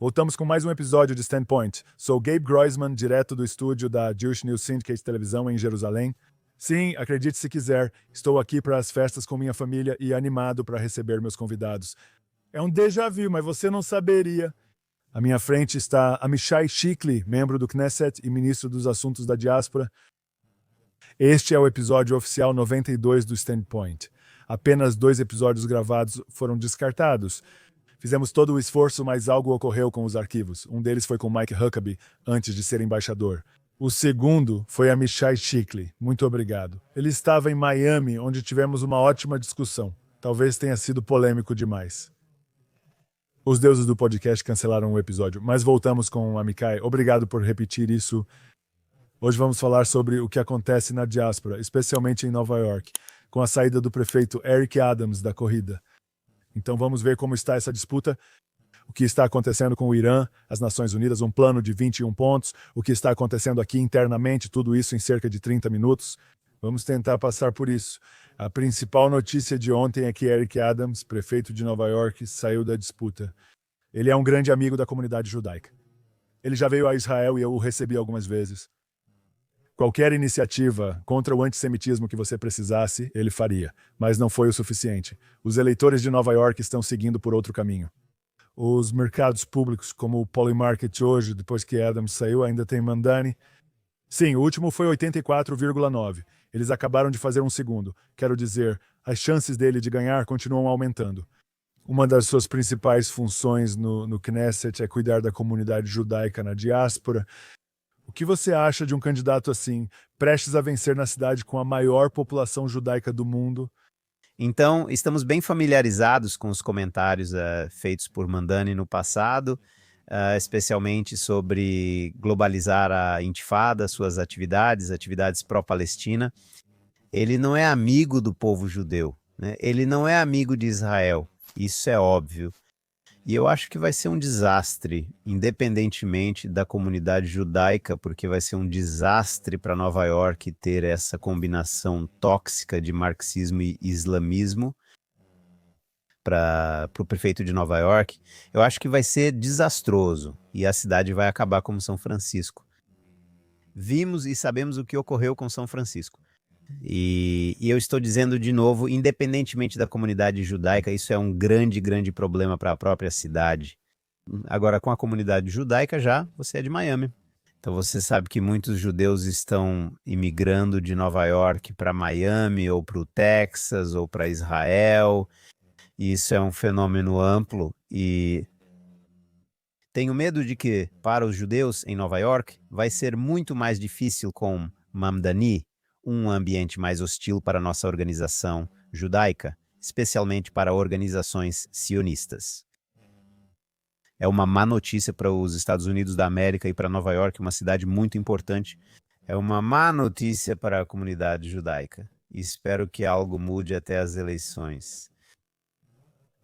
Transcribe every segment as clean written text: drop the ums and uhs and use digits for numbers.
Voltamos com mais um episódio de Standpoint. Sou Gabe Groisman, direto do estúdio da Jewish News Syndicate Televisão em Jerusalém. Sim, acredite se quiser, estou aqui para as festas com minha família e animado para receber meus convidados. É um déjà vu, mas você não saberia. À minha frente está Amichai Shikli, membro do Knesset e ministro dos Assuntos da Diáspora. Este é o episódio oficial 92 do Standpoint. Apenas 2 episódios gravados foram descartados. Fizemos todo o esforço, mas algo ocorreu com os arquivos. Um deles foi com Mike Huckabee, antes de ser embaixador. O segundo foi Amichai Shikli. Muito obrigado. Ele estava em Miami, onde tivemos uma ótima discussão. Talvez tenha sido polêmico demais. Os deuses do podcast cancelaram o episódio, mas voltamos com o Amichai. Obrigado por repetir isso. Hoje vamos falar sobre o que acontece na diáspora, especialmente em Nova York, com a saída do prefeito Eric Adams da corrida. Então vamos ver como está essa disputa, o que está acontecendo com o Irã, as Nações Unidas, um plano de 21 pontos, o que está acontecendo aqui internamente, tudo isso em cerca de 30 minutos. Vamos tentar passar por isso. A principal notícia de ontem é que Eric Adams, prefeito de Nova York, saiu da disputa. Ele é um grande amigo da comunidade judaica. Ele já veio a Israel e eu o recebi algumas vezes. Qualquer iniciativa contra o antissemitismo que você precisasse, ele faria, mas não foi o suficiente. Os eleitores de Nova York estão seguindo por outro caminho. Os mercados públicos, como o Polymarket hoje, depois que Adams saiu, ainda tem Mamdani. Sim, o último foi 84,9. Eles acabaram de fazer um segundo. Quero dizer, as chances dele de ganhar continuam aumentando. Uma das suas principais funções no Knesset é cuidar da comunidade judaica na diáspora. O que você acha de um candidato assim, prestes a vencer na cidade com a maior população judaica do mundo? Então, estamos bem familiarizados com os comentários feitos por Mamdani no passado, especialmente sobre globalizar a Intifada, suas atividades pró-Palestina. Ele não é amigo do povo judeu, né? Ele não é amigo de Israel, isso é óbvio. E eu acho que vai ser um desastre, independentemente da comunidade judaica, porque vai ser um desastre para Nova York ter essa combinação tóxica de marxismo e islamismo para o prefeito de Nova York. Eu acho que vai ser desastroso e a cidade vai acabar como São Francisco. Vimos e sabemos o que ocorreu com São Francisco. E eu estou dizendo de novo, independentemente da comunidade judaica, isso é um grande, grande problema para a própria cidade. Agora, com a comunidade judaica já, você é de Miami. Então você sabe que muitos judeus estão imigrando de Nova York para Miami, ou para o Texas, ou para Israel. E isso é um fenômeno amplo e tenho medo de que, para os judeus em Nova York, vai ser muito mais difícil com Mamdani, um ambiente mais hostil para nossa organização judaica, especialmente para organizações sionistas. É uma má notícia para os Estados Unidos da América e para Nova York, uma cidade muito importante. É uma má notícia para a comunidade judaica. E espero que algo mude até as eleições.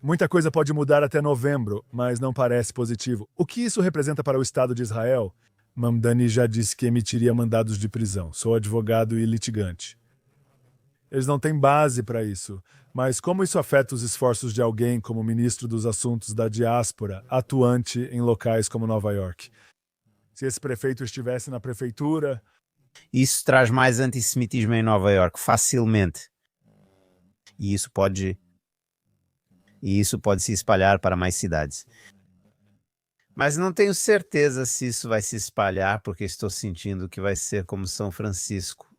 Muita coisa pode mudar até novembro, mas não parece positivo. O que isso representa para o Estado de Israel? Mamdani já disse que emitiria mandados de prisão. Sou advogado e litigante. Eles não têm base para isso. Mas como isso afeta os esforços de alguém como ministro dos Assuntos da Diáspora, atuante em locais como Nova York? Se esse prefeito estivesse na prefeitura... Isso traz mais antissemitismo em Nova York, facilmente. E isso pode se espalhar para mais cidades. Mas não tenho certeza se isso vai se espalhar, porque estou sentindo que vai ser como São Francisco.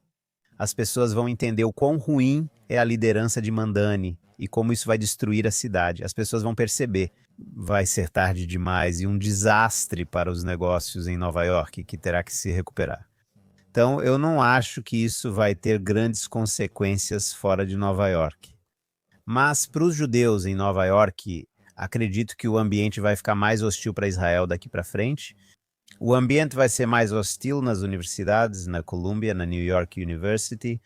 As pessoas vão entender o quão ruim é a liderança de Mamdani e como isso vai destruir a cidade. As pessoas vão perceber. Vai ser tarde demais e um desastre para os negócios em Nova York que terá que se recuperar. Então, eu não acho que isso vai ter grandes consequências fora de Nova York. Mas para os judeus em Nova York, acredito que o ambiente vai ficar mais hostil para Israel daqui para frente. O ambiente vai ser mais hostil nas universidades, na Columbia, na New York University.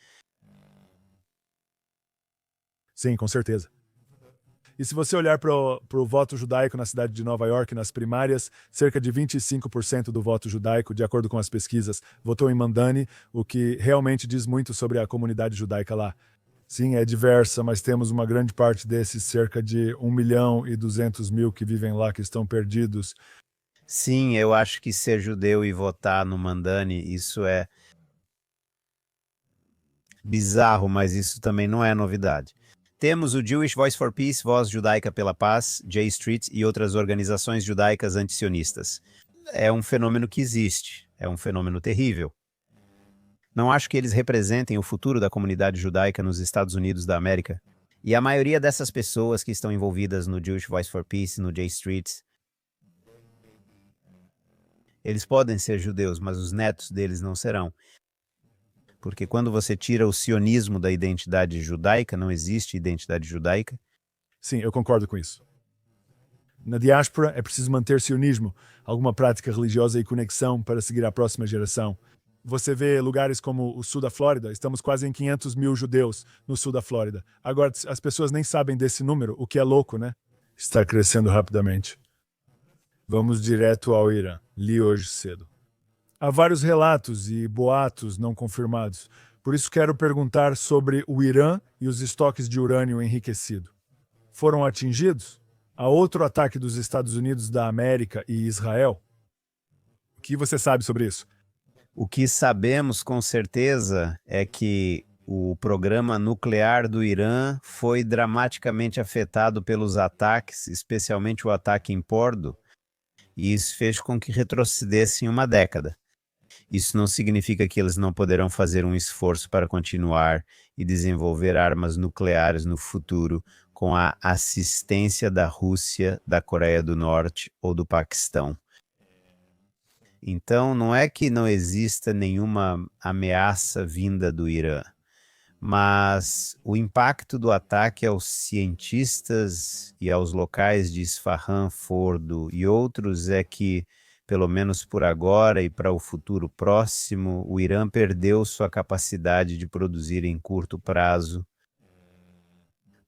Sim, com certeza. E se você olhar para o voto judaico na cidade de Nova York, nas primárias, cerca de 25% do voto judaico, de acordo com as pesquisas, votou em Mamdani, o que realmente diz muito sobre a comunidade judaica lá. Sim, é diversa, mas temos uma grande parte desses, cerca de 1.200.000 que vivem lá, que estão perdidos. Sim, eu acho que ser judeu e votar no Mandani, isso é bizarro, mas isso também não é novidade. Temos o Jewish Voice for Peace, Voz Judaica pela Paz, J Street e outras organizações judaicas antisionistas. É um fenômeno que existe, é um fenômeno terrível. Não acho que eles representem o futuro da comunidade judaica nos Estados Unidos da América. E a maioria dessas pessoas que estão envolvidas no Jewish Voice for Peace, no J Street, eles podem ser judeus, mas os netos deles não serão. Porque quando você tira o sionismo da identidade judaica, não existe identidade judaica. Sim, eu concordo com isso. Na diáspora é preciso manter sionismo, alguma prática religiosa e conexão para seguir à próxima geração. Você vê lugares como o sul da Flórida, estamos quase em 500 mil judeus no sul da Flórida. Agora, as pessoas nem sabem desse número, o que é louco, né? Está crescendo rapidamente. Vamos direto ao Irã. Li hoje cedo. Há vários relatos e boatos não confirmados. Por isso quero perguntar sobre o Irã e os estoques de urânio enriquecido. Foram atingidos? Há outro ataque dos Estados Unidos da América e Israel? O que você sabe sobre isso? O que sabemos com certeza é que o programa nuclear do Irã foi dramaticamente afetado pelos ataques, especialmente o ataque em Fordo, e isso fez com que retrocedesse em uma década. Isso não significa que eles não poderão fazer um esforço para continuar e desenvolver armas nucleares no futuro com a assistência da Rússia, da Coreia do Norte ou do Paquistão. Então, não é que não exista nenhuma ameaça vinda do Irã, mas o impacto do ataque aos cientistas e aos locais de Isfahan, Fordo e outros é que, pelo menos por agora e para o futuro próximo, o Irã perdeu sua capacidade de produzir em curto prazo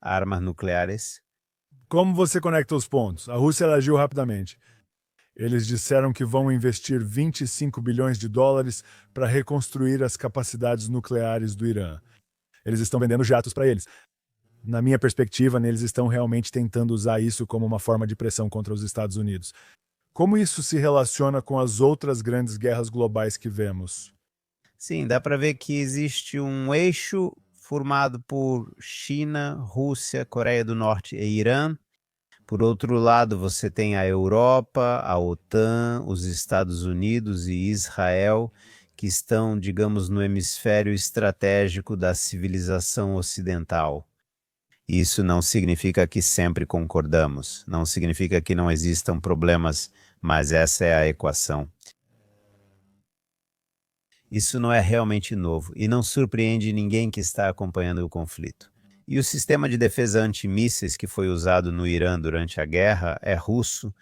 armas nucleares. Como você conecta os pontos? A Rússia agiu rapidamente. Eles disseram que vão investir 25 bilhões de dólares para reconstruir as capacidades nucleares do Irã. Eles estão vendendo jatos para eles. Na minha perspectiva, eles estão realmente tentando usar isso como uma forma de pressão contra os Estados Unidos. Como isso se relaciona com as outras grandes guerras globais que vemos? Sim, dá para ver que existe um eixo formado por China, Rússia, Coreia do Norte e Irã. Por outro lado, você tem a Europa, a OTAN, os Estados Unidos e Israel, que estão, digamos, no hemisfério estratégico da civilização ocidental. Isso não significa que sempre concordamos, não significa que não existam problemas, mas essa é a equação. Isso não é realmente novo e não surpreende ninguém que está acompanhando o conflito. E o sistema de defesa antimísseis que foi usado no Irã durante a guerra é russo,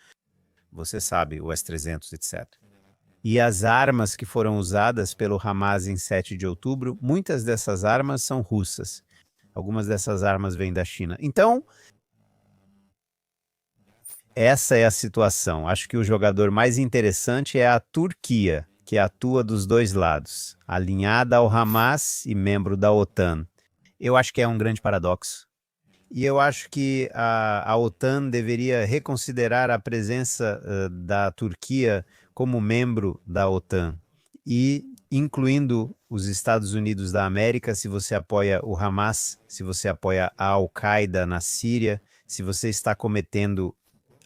você sabe, o S-300, etc. E as armas que foram usadas pelo Hamas em 7 de outubro, muitas dessas armas são russas. Algumas dessas armas vêm da China. Então, essa é a situação. Acho que o jogador mais interessante é a Turquia, que atua dos dois lados, alinhada ao Hamas e membro da OTAN. Eu acho que é um grande paradoxo. E eu acho que a OTAN deveria reconsiderar a presença da Turquia como membro da OTAN e incluindo os Estados Unidos da América, se você apoia o Hamas, se você apoia a Al-Qaeda na Síria, se você está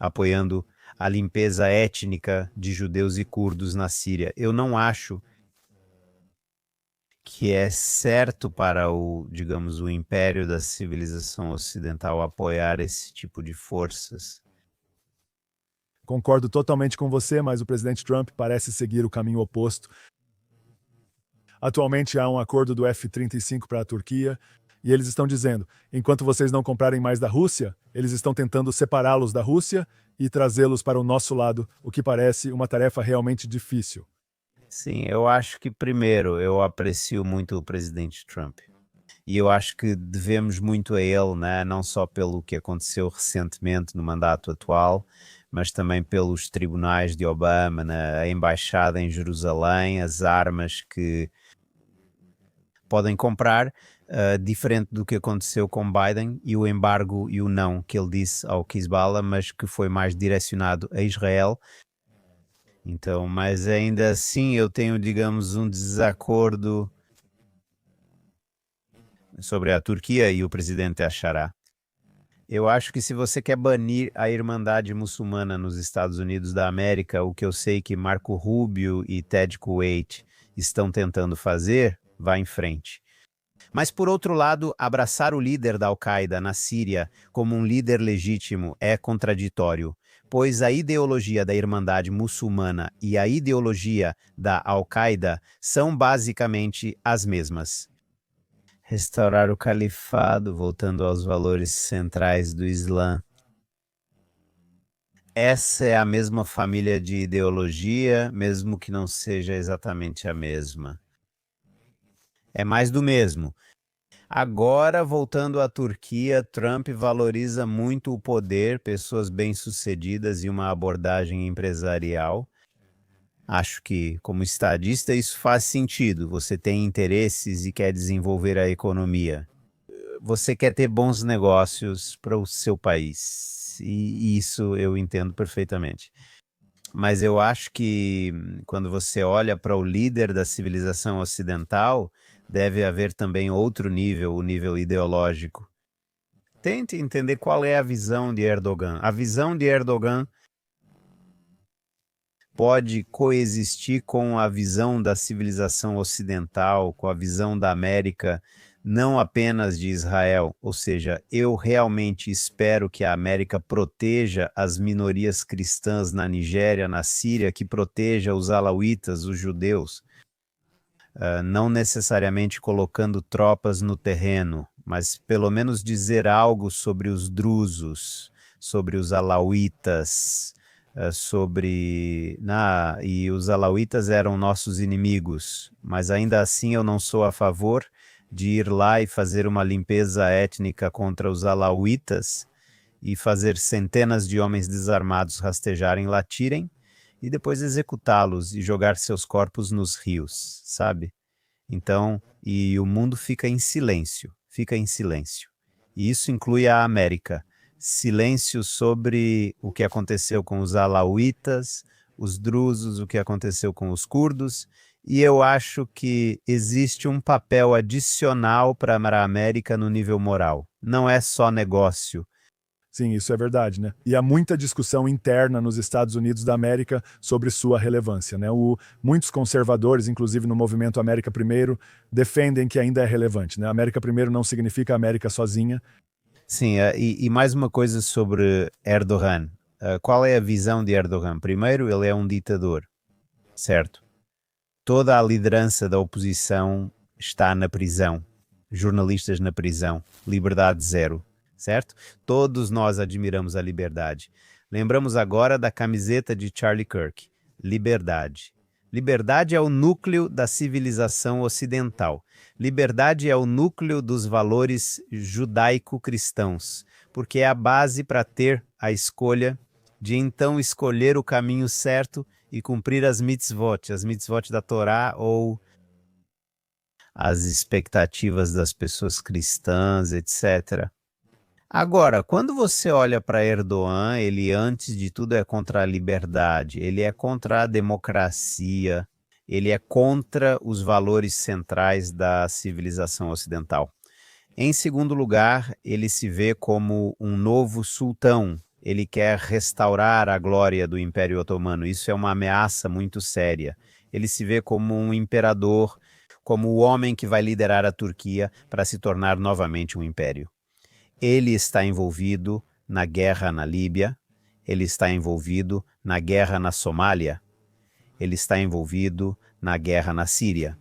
apoiando a limpeza étnica de judeus e curdos na Síria. Eu não acho que é certo para digamos, o império da civilização ocidental apoiar esse tipo de forças. Concordo totalmente com você, mas o presidente Trump parece seguir o caminho oposto. Atualmente há um acordo do F-35 para a Turquia, e eles estão dizendo, enquanto vocês não comprarem mais da Rússia, eles estão tentando separá-los da Rússia e trazê-los para o nosso lado, o que parece uma tarefa realmente difícil. Sim, eu acho que, primeiro, eu aprecio muito o presidente Trump. E eu acho que devemos muito a ele, né? Não só pelo que aconteceu recentemente no mandato atual, mas também pelos tribunais de Obama, na embaixada em Jerusalém, as armas que podem comprar, diferente do que aconteceu com Biden e o embargo e o não que ele disse ao Hezbollah, mas que foi mais direcionado a Israel. Então, mas ainda assim eu tenho, digamos, um desacordo sobre a Turquia e o presidente achará. Eu acho que se você quer banir a Irmandade Muçulmana nos Estados Unidos da América, o que eu sei que Marco Rubio e Ted Kuwait estão tentando fazer, vá em frente. Mas, por outro lado, abraçar o líder da Al-Qaeda na Síria como um líder legítimo é contraditório, pois a ideologia da Irmandade Muçulmana e a ideologia da Al-Qaeda são basicamente as mesmas. Restaurar o califado, voltando aos valores centrais do Islã. Essa é a mesma família de ideologia, mesmo que não seja exatamente a mesma. É mais do mesmo. Agora, voltando à Turquia, Trump valoriza muito o poder, pessoas bem-sucedidas e uma abordagem empresarial. Acho que, como estadista, isso faz sentido. Você tem interesses e quer desenvolver a economia. Você quer ter bons negócios para o seu país. E isso eu entendo perfeitamente. Mas eu acho que quando você olha para o líder da civilização ocidental, deve haver também outro nível, o nível ideológico. Tente entender qual é a visão de Erdogan. A visão de Erdogan pode coexistir com a visão da civilização ocidental, com a visão da América, não apenas de Israel. Ou seja, eu realmente espero que a América proteja as minorias cristãs na Nigéria, na Síria, que proteja os alauítas, os judeus, não necessariamente colocando tropas no terreno, mas pelo menos dizer algo sobre os drusos, sobre os alauítas, e os alauítas eram nossos inimigos, mas ainda assim eu não sou a favor de ir lá e fazer uma limpeza étnica contra os alauítas e fazer centenas de homens desarmados rastejarem, latirem e depois executá-los e jogar seus corpos nos rios, sabe? Então, e o mundo fica em silêncio, fica em silêncio. E isso inclui a América. Silêncio sobre o que aconteceu com os alauítas, os drusos, o que aconteceu com os curdos, e eu acho que existe um papel adicional para a América no nível moral. Não é só negócio. Sim, isso é verdade, né? E há muita discussão interna nos Estados Unidos da América sobre sua relevância, né? Muitos conservadores, inclusive no movimento América Primeiro, defendem que ainda é relevante, né? América Primeiro não significa América sozinha. Sim, e mais uma coisa sobre Erdogan. Qual é a visão de Erdogan? Primeiro, ele é um ditador, certo? Toda a liderança da oposição está na prisão, jornalistas na prisão, liberdade zero, certo? Todos nós admiramos a liberdade. Lembramos agora da camiseta de Charlie Kirk, liberdade. Liberdade é o núcleo da civilização ocidental. Liberdade é o núcleo dos valores judaico-cristãos, porque é a base para ter a escolha de então escolher o caminho certo e cumprir as mitzvot da Torá ou as expectativas das pessoas cristãs, etc. Agora, quando você olha para Erdogan, ele antes de tudo é contra a liberdade, ele é contra a democracia, ele é contra os valores centrais da civilização ocidental. Em segundo lugar, ele se vê como um novo sultão. Ele quer restaurar a glória do Império Otomano. Isso é uma ameaça muito séria. Ele se vê como um imperador, como o homem que vai liderar a Turquia para se tornar novamente um império. Ele está envolvido na guerra na Líbia, ele está envolvido na guerra na Somália, ele está envolvido na guerra na Síria.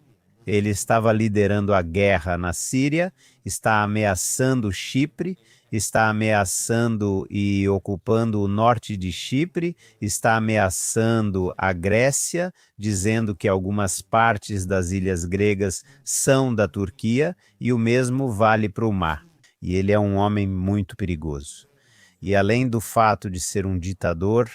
Ele estava liderando a guerra na Síria, está ameaçando Chipre, está ameaçando e ocupando o norte de Chipre, está ameaçando a Grécia, dizendo que algumas partes das ilhas gregas são da Turquia, e o mesmo vale para o mar. E ele é um homem muito perigoso. E além do fato de ser um ditador,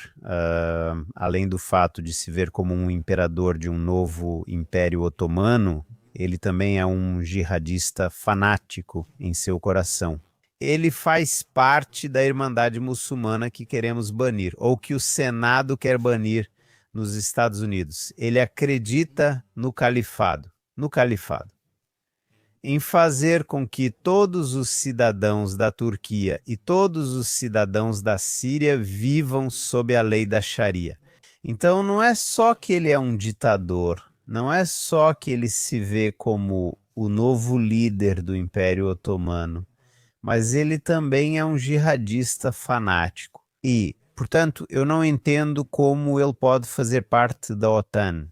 além do fato de se ver como um imperador de um novo império otomano, ele também é um jihadista fanático em seu coração. Ele faz parte da Irmandade Muçulmana que queremos banir, ou que o Senado quer banir nos Estados Unidos. Ele acredita no califado, em fazer com que todos os cidadãos da Turquia e todos os cidadãos da Síria vivam sob a lei da Sharia. Então não é só que ele é um ditador, não é só que ele se vê como o novo líder do Império Otomano, mas ele também é um jihadista fanático. E, portanto, eu não entendo como ele pode fazer parte da OTAN.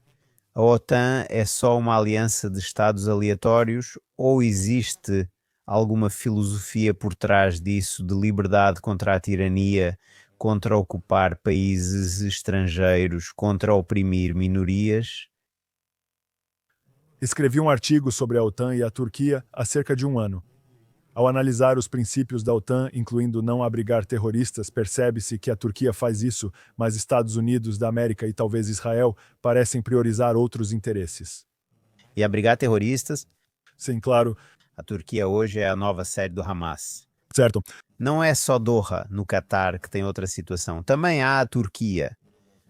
A OTAN é só uma aliança de Estados aleatórios ou existe alguma filosofia por trás disso de liberdade contra a tirania, contra ocupar países estrangeiros, contra oprimir minorias? Escrevi um artigo sobre a OTAN e a Turquia há cerca de um ano. Ao analisar os princípios da OTAN, incluindo não abrigar terroristas, percebe-se que a Turquia faz isso, mas Estados Unidos da América e talvez Israel parecem priorizar outros interesses. E abrigar terroristas? Sim, claro. A Turquia hoje é a nova sede do Hamas. Certo. Não é só Doha, no Catar, que tem outra situação. Também há a Turquia.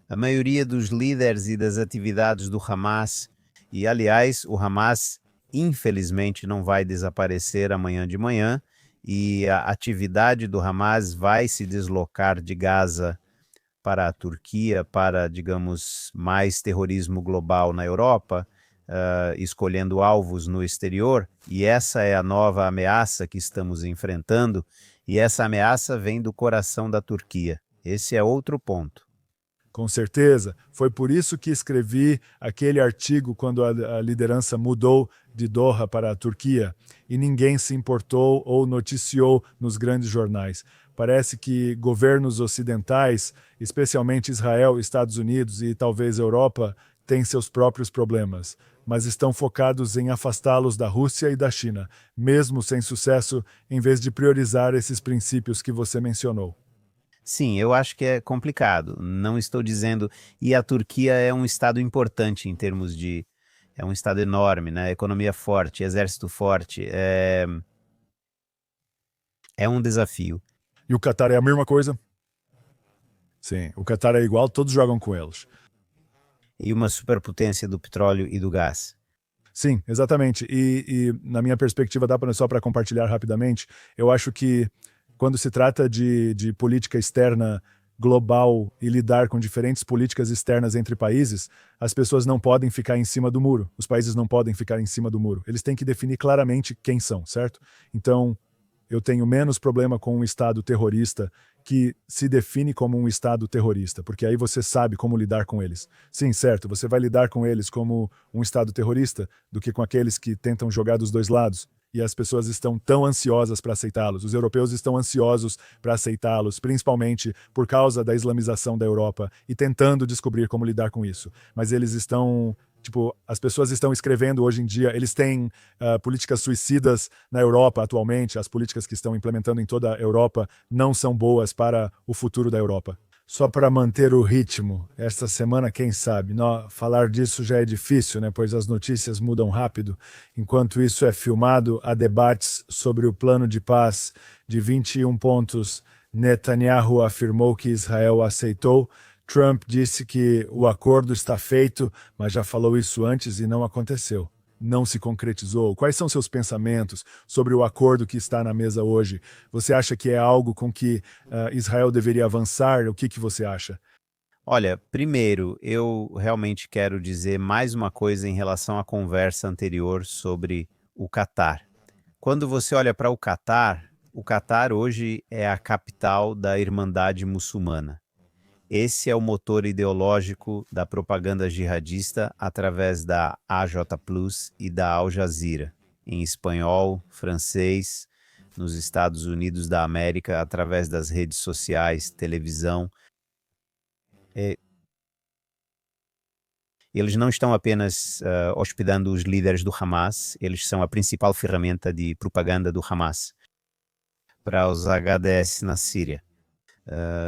A maioria dos líderes e das atividades do Hamas, e aliás, o Hamas infelizmente não vai desaparecer amanhã de manhã, e a atividade do Hamas vai se deslocar de Gaza para a Turquia, para, digamos, mais terrorismo global na Europa, escolhendo alvos no exterior, e essa é a nova ameaça que estamos enfrentando, e essa ameaça vem do coração da Turquia. Esse é outro ponto. Com certeza. Foi por isso que escrevi aquele artigo quando a liderança mudou de Doha para a Turquia e ninguém se importou ou noticiou nos grandes jornais. Parece que governos ocidentais, especialmente Israel, Estados Unidos e talvez Europa, têm seus próprios problemas, mas estão focados em afastá-los da Rússia e da China, mesmo sem sucesso, em vez de priorizar esses princípios que você mencionou. Sim, eu acho que é complicado. Não estou dizendo. E a Turquia é um estado importante em termos de. É um estado enorme, né? Economia forte, exército forte. É um desafio. E o Catar é a mesma coisa? Sim, o Catar é igual, todos jogam com eles. E uma superpotência do petróleo e do gás. Sim, exatamente. E na minha perspectiva, só para compartilhar rapidamente, eu acho que quando se trata de política externa global e lidar com diferentes políticas externas entre países, as pessoas não podem ficar em cima do muro. Os países não podem ficar em cima do muro. Eles têm que definir claramente quem são, certo? Então, eu tenho menos problema com um Estado terrorista que se define como um Estado terrorista, porque aí você sabe como lidar com eles. Sim, certo, você vai lidar com eles como um Estado terrorista do que com aqueles que tentam jogar dos dois lados. E as pessoas estão tão ansiosas para aceitá-los. Os europeus estão ansiosos para aceitá-los, principalmente por causa da islamização da Europa e tentando descobrir como lidar com isso. Mas eles estão as pessoas estão escrevendo hoje em dia, eles têm políticas suicidas na Europa atualmente, as políticas que estão implementando em toda a Europa não são boas para o futuro da Europa. Só para manter o ritmo, esta semana, quem sabe? Falar disso já é difícil, né? Pois as notícias mudam rápido. Enquanto isso é filmado, há debates sobre o plano de paz de 21 pontos. Netanyahu afirmou que Israel aceitou. Trump disse que o acordo está feito, mas já falou isso antes e não aconteceu. Não se concretizou. Quais são seus pensamentos sobre o acordo que está na mesa hoje? Você acha que é algo com que Israel deveria avançar? O que você acha? Olha, primeiro, eu realmente quero dizer mais uma coisa em relação à conversa anterior sobre o Catar. Quando você olha para o Catar hoje é a capital da Irmandade Muçulmana. Esse é o motor ideológico da propaganda jihadista através da AJ Plus e da Al Jazeera, em espanhol, francês, nos Estados Unidos da América, através das redes sociais, televisão. Eles não estão apenas hospedando os líderes do Hamas, eles são a principal ferramenta de propaganda do Hamas para os HDS na Síria.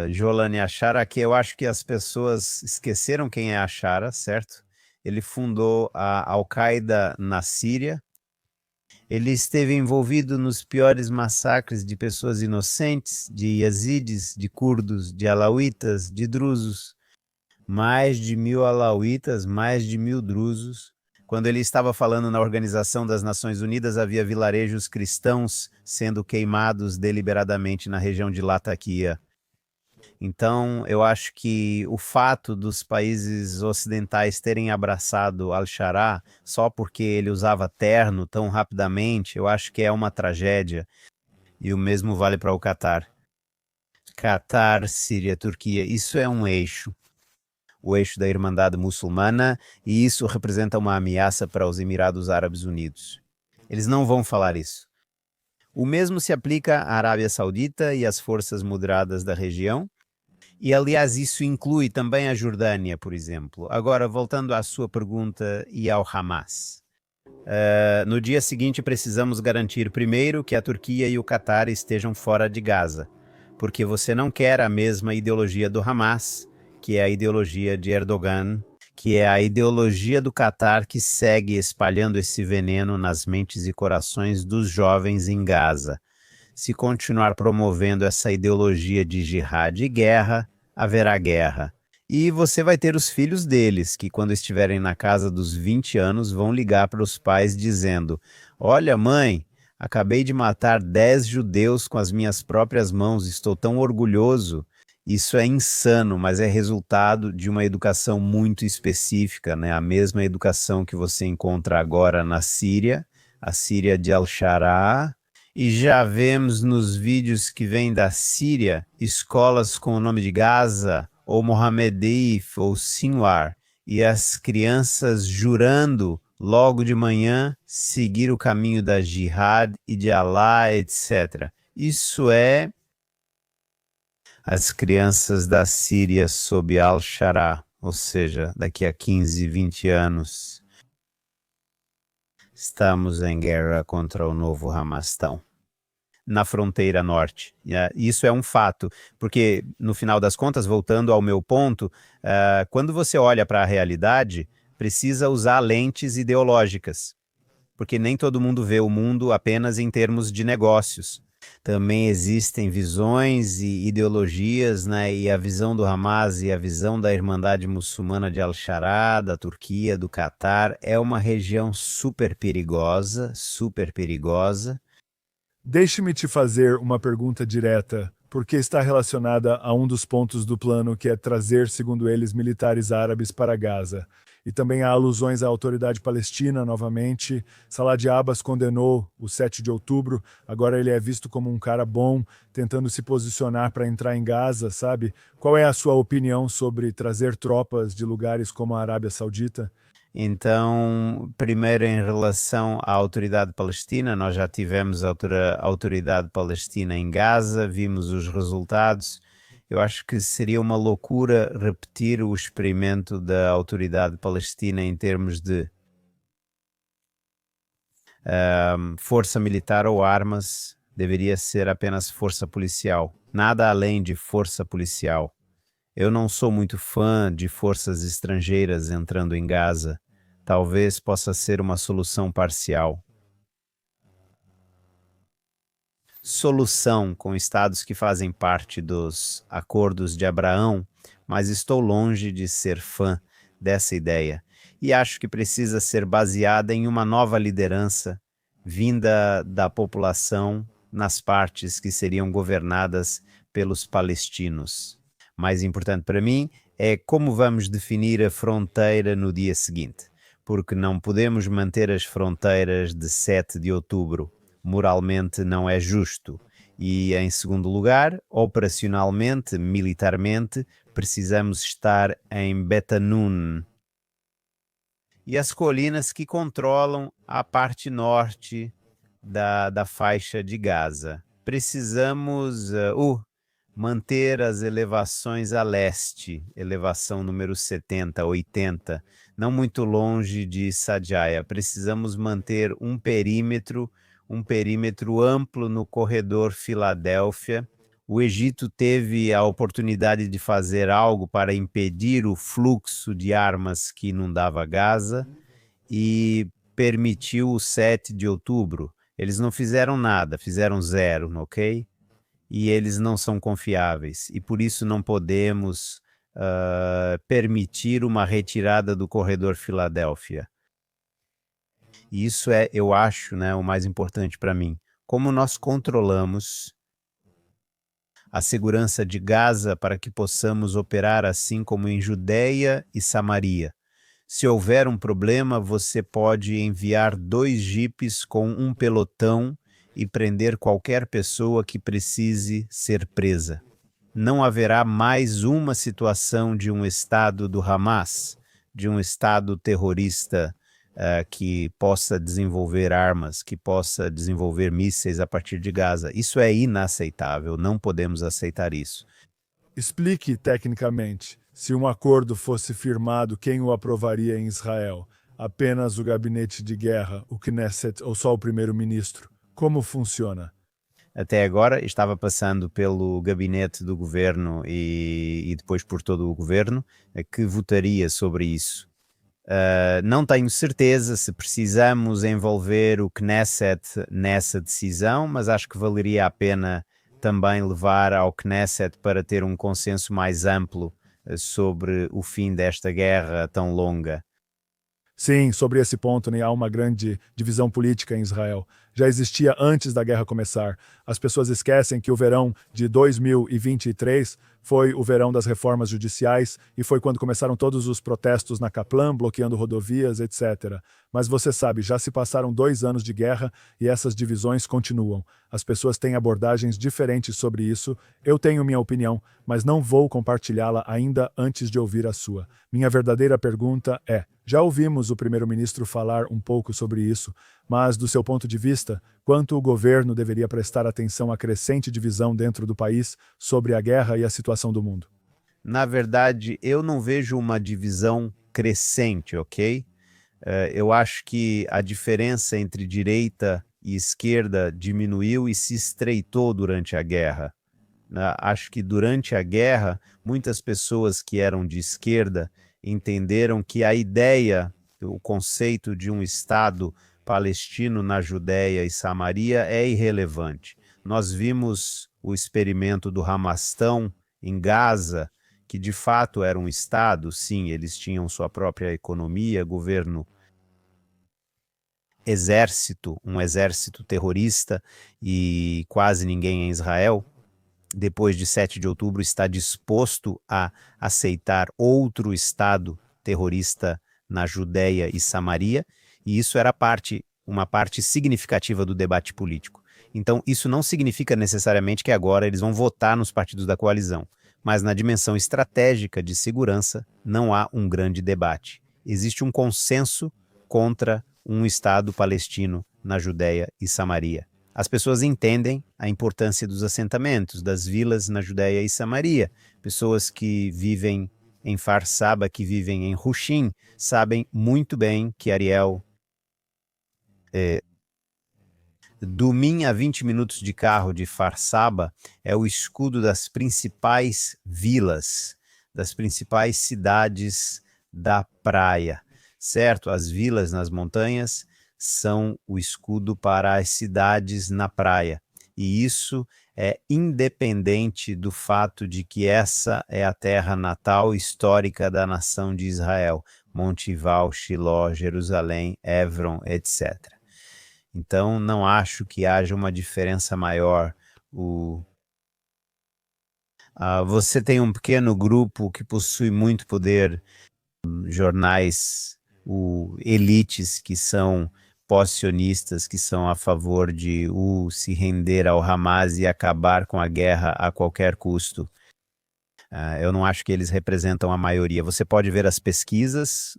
Jolani Ashara, que eu acho que as pessoas esqueceram quem é Ashara, certo? Ele fundou a Al-Qaeda na Síria. Ele esteve envolvido nos piores massacres de pessoas inocentes, de yazidis, de curdos, de alauítas, de drusos. mais de 1.000 alauítas, mais de 1.000 drusos. Quando ele estava falando na Organização das Nações Unidas, havia vilarejos cristãos sendo queimados deliberadamente na região de Latakia. Então, eu acho que o fato dos países ocidentais terem abraçado al-Sharaa só porque ele usava terno tão rapidamente, eu acho que é uma tragédia. E o mesmo vale para o Catar. Catar, Síria, Turquia, isso é um eixo. O eixo da Irmandade Muçulmana, e isso representa uma ameaça para os Emirados Árabes Unidos. Eles não vão falar isso. O mesmo se aplica à Arábia Saudita e às forças moderadas da região, e aliás isso inclui também a Jordânia, por exemplo. Agora, voltando à sua pergunta e ao Hamas. No dia seguinte precisamos garantir primeiro que a Turquia e o Catar estejam fora de Gaza, porque você não quer a mesma ideologia do Hamas, que é a ideologia de Erdogan, que é a ideologia do Catar que segue espalhando esse veneno nas mentes e corações dos jovens em Gaza. Se continuar promovendo essa ideologia de jihad e guerra, haverá guerra. E você vai ter os filhos deles, que quando estiverem na casa dos 20 anos vão ligar para os pais dizendo: olha, mãe, acabei de matar 10 judeus com as minhas próprias mãos, estou tão orgulhoso. Isso é insano, mas é resultado de uma educação muito específica, né? A mesma educação que você encontra agora na Síria, a Síria de al-Sharaa, e já vemos nos vídeos que vêm da Síria escolas com o nome de Gaza, ou Mohammed Deif, ou Sinwar, e as crianças jurando logo de manhã seguir o caminho da jihad e de Allah, etc. Isso é as crianças da Síria sob al-Sharaa, ou seja, daqui a 15, 20 anos, estamos em guerra contra o novo Hamastão, na fronteira norte. Isso é um fato, porque no final das contas, voltando ao meu ponto, quando você olha para a realidade, precisa usar lentes ideológicas, porque nem todo mundo vê o mundo apenas em termos de negócios. Também existem visões e ideologias, né? E a visão do Hamas e a visão da Irmandade Muçulmana de al-Sharaa, da Turquia, do Catar, é uma região super perigosa, super perigosa. Deixe-me te fazer uma pergunta direta, porque está relacionada a um dos pontos do plano que é trazer, segundo eles, militares árabes para Gaza. E também há alusões à autoridade palestina novamente. Salah Abbas condenou o 7 de outubro, agora ele é visto como um cara bom, tentando se posicionar para entrar em Gaza, sabe? Qual é a sua opinião sobre trazer tropas de lugares como a Arábia Saudita? Então, primeiro em relação à autoridade palestina, nós já tivemos a autoridade palestina em Gaza, vimos os resultados. Eu acho que seria uma loucura repetir o experimento da autoridade palestina em termos de força militar ou armas, deveria ser apenas força policial, nada além de força policial. Eu não sou muito fã de forças estrangeiras entrando em Gaza. Talvez possa ser uma solução parcial. Solução com estados que fazem parte dos acordos de Abraão, mas estou longe de ser fã dessa ideia. E acho que precisa ser baseada em uma nova liderança vinda da população nas partes que seriam governadas pelos palestinos. Mais importante para mim é como vamos definir a fronteira no dia seguinte, porque não podemos manter as fronteiras de 7 de outubro. Moralmente não é justo. E, em segundo lugar, operacionalmente, militarmente, precisamos estar em Betanun. E as colinas que controlam a parte norte da faixa de Gaza. Precisamos manter as elevações a leste, elevação número 70, 80, não muito longe de Sadjaya. Precisamos manter um perímetro amplo no corredor Filadélfia. O Egito teve a oportunidade de fazer algo para impedir o fluxo de armas que inundava Gaza e permitiu o 7 de outubro. Eles não fizeram nada, fizeram zero, ok? E eles não são confiáveis, e por isso não podemos permitir uma retirada do corredor Filadélfia. E isso é, eu acho, né, o mais importante para mim. Como nós controlamos a segurança de Gaza para que possamos operar assim como em Judeia e Samaria. Se houver um problema, você pode enviar 2 jipes com um pelotão e prender qualquer pessoa que precise ser presa. Não haverá mais uma situação de um Estado do Hamas, de um Estado terrorista que possa desenvolver armas, que possa desenvolver mísseis a partir de Gaza. Isso é inaceitável, não podemos aceitar isso. Explique tecnicamente, se um acordo fosse firmado, quem o aprovaria em Israel? Apenas o gabinete de guerra, o Knesset ou só o primeiro-ministro? Como funciona? Até agora estava passando pelo gabinete do governo e depois por todo o governo que votaria sobre isso. Não tenho certeza se precisamos envolver o Knesset nessa decisão, mas acho que valeria a pena também levar ao Knesset para ter um consenso mais amplo sobre o fim desta guerra tão longa. Sim, sobre esse ponto, né, há uma grande divisão política em Israel. Já existia antes da guerra começar. As pessoas esquecem que o verão de 2023 foi o verão das reformas judiciais e foi quando começaram todos os protestos na Kaplan, bloqueando rodovias, etc. Mas você sabe, já se passaram 2 anos de guerra e essas divisões continuam. As pessoas têm abordagens diferentes sobre isso. Eu tenho minha opinião, mas não vou compartilhá-la ainda antes de ouvir a sua. Minha verdadeira pergunta é: já ouvimos o primeiro-ministro falar um pouco sobre isso, mas, do seu ponto de vista, quanto o governo deveria prestar atenção à crescente divisão dentro do país sobre a guerra e a situação do mundo? Na verdade, eu não vejo uma divisão crescente, ok? Eu acho que a diferença entre direita e esquerda diminuiu e se estreitou durante a guerra. Acho que durante a guerra, muitas pessoas que eram de esquerda entenderam que a ideia, o conceito de um Estado palestino na Judéia e Samaria é irrelevante. Nós vimos o experimento do Hamastão em Gaza, que de fato era um Estado, sim, eles tinham sua própria economia, governo, exército, um exército terrorista e quase ninguém em Israel. Depois de 7 de outubro, está disposto a aceitar outro Estado terrorista na Judéia e Samaria, e isso era uma parte significativa do debate político. Então, isso não significa necessariamente que agora eles vão votar nos partidos da coalizão, mas na dimensão estratégica de segurança não há um grande debate. Existe um consenso contra um Estado palestino na Judéia e Samaria. As pessoas entendem a importância dos assentamentos, das vilas na Judéia e Samaria. Pessoas que vivem em Farsaba, que vivem em Hushim, sabem muito bem que Ariel, Dumim, a 20 minutos de carro de Farsaba, é o escudo das principais vilas, das principais cidades da praia, certo? As vilas nas montanhas são o escudo para as cidades na praia. E isso é independente do fato de que essa é a terra natal histórica da nação de Israel, Montival, Shiló, Jerusalém, Hebron, etc. Então, não acho que haja uma diferença maior. Você tem um pequeno grupo que possui muito poder, jornais, elites que são pós-sionistas, que são a favor de se render ao Hamas e acabar com a guerra a qualquer custo. Eu não acho que eles representam a maioria. Você pode ver as pesquisas,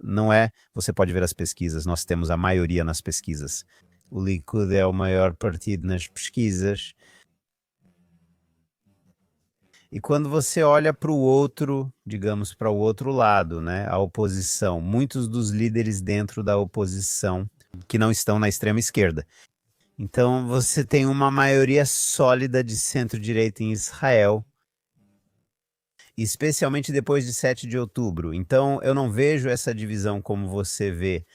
você pode ver as pesquisas, nós temos a maioria nas pesquisas. O Likud é o maior partido nas pesquisas. E quando você olha para o outro, digamos, para o outro lado, né, a oposição, muitos dos líderes dentro da oposição que não estão na extrema esquerda. Então você tem uma maioria sólida de centro-direita em Israel, especialmente depois de 7 de outubro. Então eu não vejo essa divisão como você vê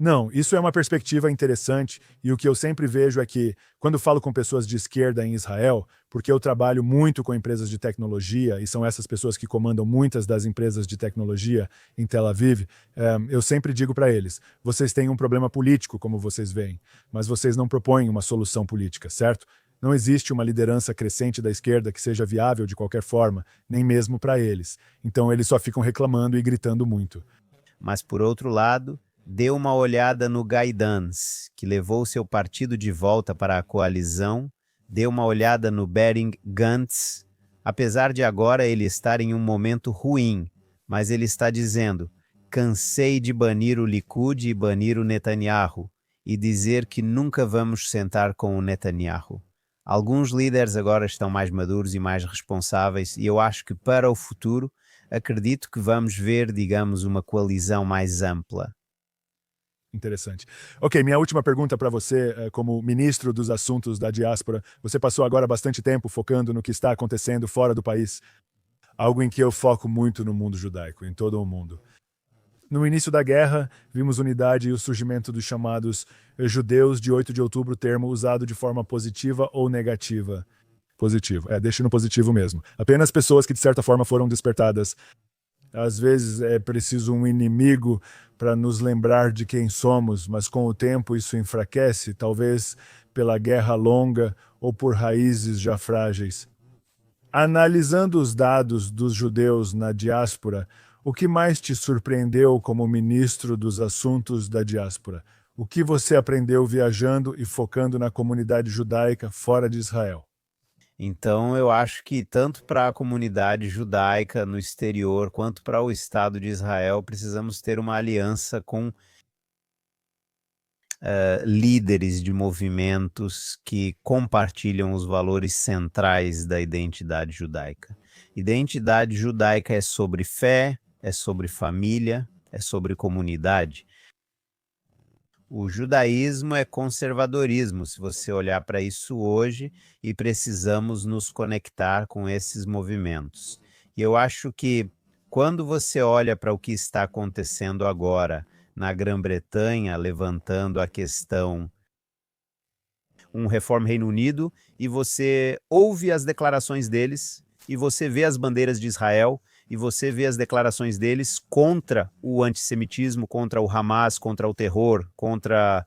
Não, isso é uma perspectiva interessante e o que eu sempre vejo é que, quando falo com pessoas de esquerda em Israel, porque eu trabalho muito com empresas de tecnologia e são essas pessoas que comandam muitas das empresas de tecnologia em Tel Aviv, eu sempre digo para eles: vocês têm um problema político, como vocês veem, mas vocês não propõem uma solução política, certo? Não existe uma liderança crescente da esquerda que seja viável de qualquer forma, nem mesmo para eles. Então eles só ficam reclamando e gritando muito. Mas, por outro lado, dê uma olhada no Gaidans, que levou seu partido de volta para a coalizão, dê uma olhada no Bering Gantz, apesar de agora ele estar em um momento ruim, mas ele está dizendo: cansei de banir o Likud e banir o Netanyahu, e dizer que nunca vamos sentar com o Netanyahu. Alguns líderes agora estão mais maduros e mais responsáveis, e eu acho que para o futuro acredito que vamos ver, digamos, uma coalizão mais ampla. Interessante. Ok, minha última pergunta para você, como ministro dos assuntos da diáspora. Você passou agora bastante tempo focando no que está acontecendo fora do país, algo em que eu foco muito no mundo judaico, em todo o mundo. No início da guerra, vimos unidade e o surgimento dos chamados judeus de 8 de outubro, termo usado de forma positiva ou negativa. Positivo. Deixa no positivo mesmo. Apenas pessoas que, de certa forma, foram despertadas. Às vezes é preciso um inimigo para nos lembrar de quem somos, mas com o tempo isso enfraquece, talvez pela guerra longa ou por raízes já frágeis. Analisando os dados dos judeus na diáspora, o que mais te surpreendeu como ministro dos assuntos da diáspora? O que você aprendeu viajando e focando na comunidade judaica fora de Israel? Então, eu acho que tanto para a comunidade judaica no exterior, quanto para o Estado de Israel, precisamos ter uma aliança com líderes de movimentos que compartilham os valores centrais da identidade judaica. Identidade judaica é sobre fé, é sobre família, é sobre comunidade. O judaísmo é conservadorismo, se você olhar para isso hoje, e precisamos nos conectar com esses movimentos. E eu acho que quando você olha para o que está acontecendo agora na Grã-Bretanha, levantando a questão Reforma Reino Unido, e você ouve as declarações deles, e você vê as bandeiras de Israel, e você vê as declarações deles contra o antissemitismo, contra o Hamas, contra o terror, contra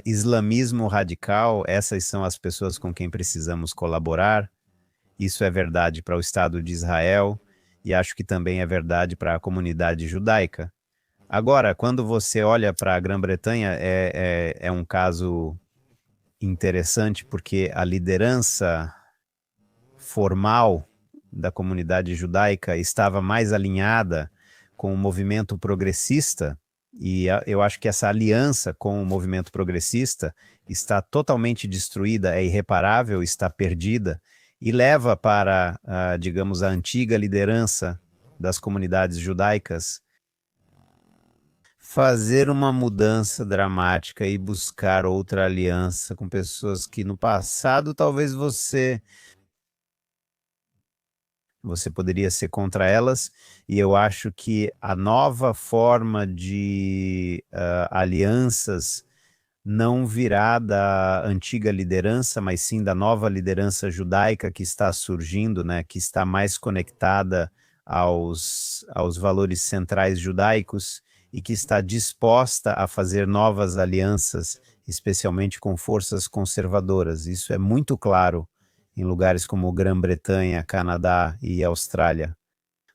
islamismo radical. Essas são as pessoas com quem precisamos colaborar. Isso é verdade para o Estado de Israel e acho que também é verdade para a comunidade judaica. Agora, quando você olha para a Grã-Bretanha, é um caso interessante porque a liderança formal da comunidade judaica estava mais alinhada com o movimento progressista, e eu acho que essa aliança com o movimento progressista está totalmente destruída, é irreparável, está perdida, e leva para, digamos, a antiga liderança das comunidades judaicas fazer uma mudança dramática e buscar outra aliança com pessoas que no passado talvez você poderia ser contra elas, e eu acho que a nova forma de alianças não virá da antiga liderança, mas sim da nova liderança judaica que está surgindo, né, que está mais conectada aos valores centrais judaicos e que está disposta a fazer novas alianças, especialmente com forças conservadoras. Isso é muito claro em lugares como Grã-Bretanha, Canadá e Austrália.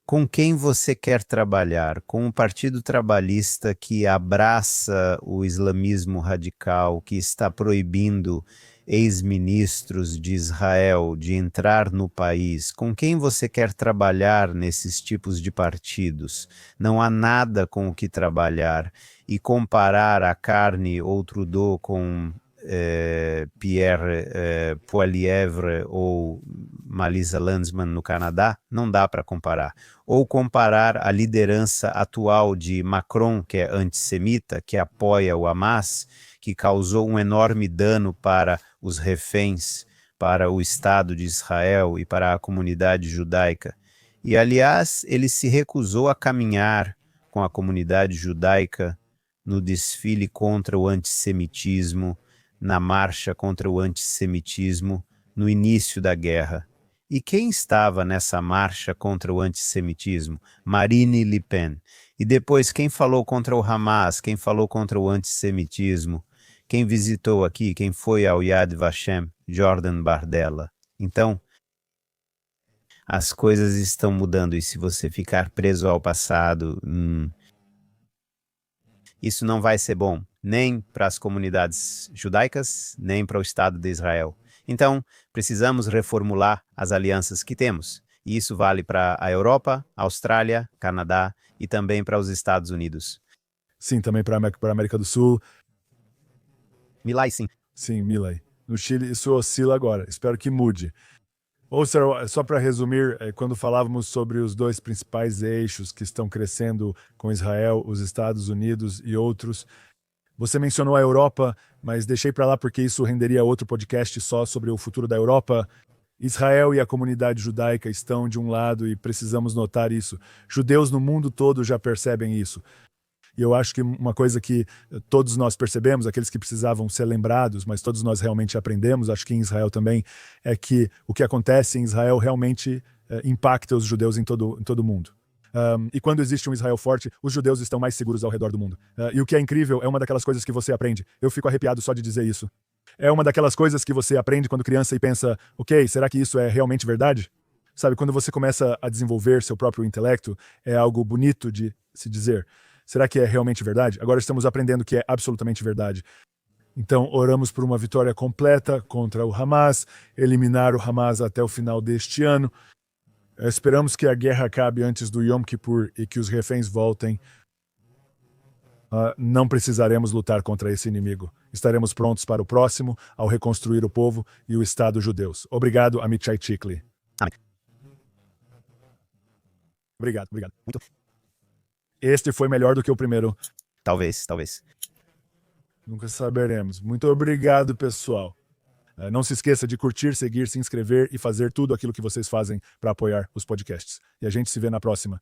Com quem você quer trabalhar? Com o Partido Trabalhista que abraça o islamismo radical, que está proibindo ex-ministros de Israel de entrar no país? Com quem você quer trabalhar nesses tipos de partidos? Não há nada com o que trabalhar. E comparar a Carney ou Trudeau com Pierre Poilievre ou Malisa Landsman no Canadá, não dá para comparar. Ou comparar a liderança atual de Macron, que é antissemita, que apoia o Hamas, que causou um enorme dano para os reféns, para o Estado de Israel e para a comunidade judaica. E, aliás, ele se recusou a caminhar com a comunidade judaica no desfile contra o antissemitismo, na marcha contra o antissemitismo, no início da guerra. E quem estava nessa marcha contra o antissemitismo? Marine Le Pen. E depois, quem falou contra o Hamas? Quem falou contra o antissemitismo? Quem visitou aqui? Quem foi ao Yad Vashem? Jordan Bardella. Então, as coisas estão mudando, e se você ficar preso ao passado, isso não vai ser bom, nem para as comunidades judaicas, nem para o Estado de Israel. Então, precisamos reformular as alianças que temos. E isso vale para a Europa, Austrália, Canadá e também para os Estados Unidos. Sim, também para a América do Sul. Milay, sim. Sim, Milei. No Chile isso oscila agora. Espero que mude. Ou só para resumir, quando falávamos sobre os dois principais eixos que estão crescendo com Israel, os Estados Unidos e outros, você mencionou a Europa, mas deixei para lá porque isso renderia outro podcast só sobre o futuro da Europa. Israel e a comunidade judaica estão de um lado e precisamos notar isso. Judeus no mundo todo já percebem isso. E eu acho que uma coisa que todos nós percebemos, aqueles que precisavam ser lembrados, mas todos nós realmente aprendemos, acho que em Israel também, é que o que acontece em Israel realmente impacta os judeus em todo o mundo. E quando existe um Israel forte, os judeus estão mais seguros ao redor do mundo. E o que é incrível é uma daquelas coisas que você aprende. Eu fico arrepiado só de dizer isso. É uma daquelas coisas que você aprende quando criança e pensa, ok, será que isso é realmente verdade? Sabe, quando você começa a desenvolver seu próprio intelecto, é algo bonito de se dizer. Será que é realmente verdade? Agora estamos aprendendo que é absolutamente verdade. Então, oramos por uma vitória completa contra o Hamas, eliminar o Hamas até o final deste ano. Esperamos que a guerra acabe antes do Yom Kippur e que os reféns voltem. Não precisaremos lutar contra esse inimigo. Estaremos prontos para o próximo, ao reconstruir o povo e o Estado judeus. Obrigado, Amichai Chikli. Obrigado. Muito. Este foi melhor do que o primeiro. Talvez. Nunca saberemos. Muito obrigado, pessoal. Não se esqueça de curtir, seguir, se inscrever e fazer tudo aquilo que vocês fazem para apoiar os podcasts. E a gente se vê na próxima.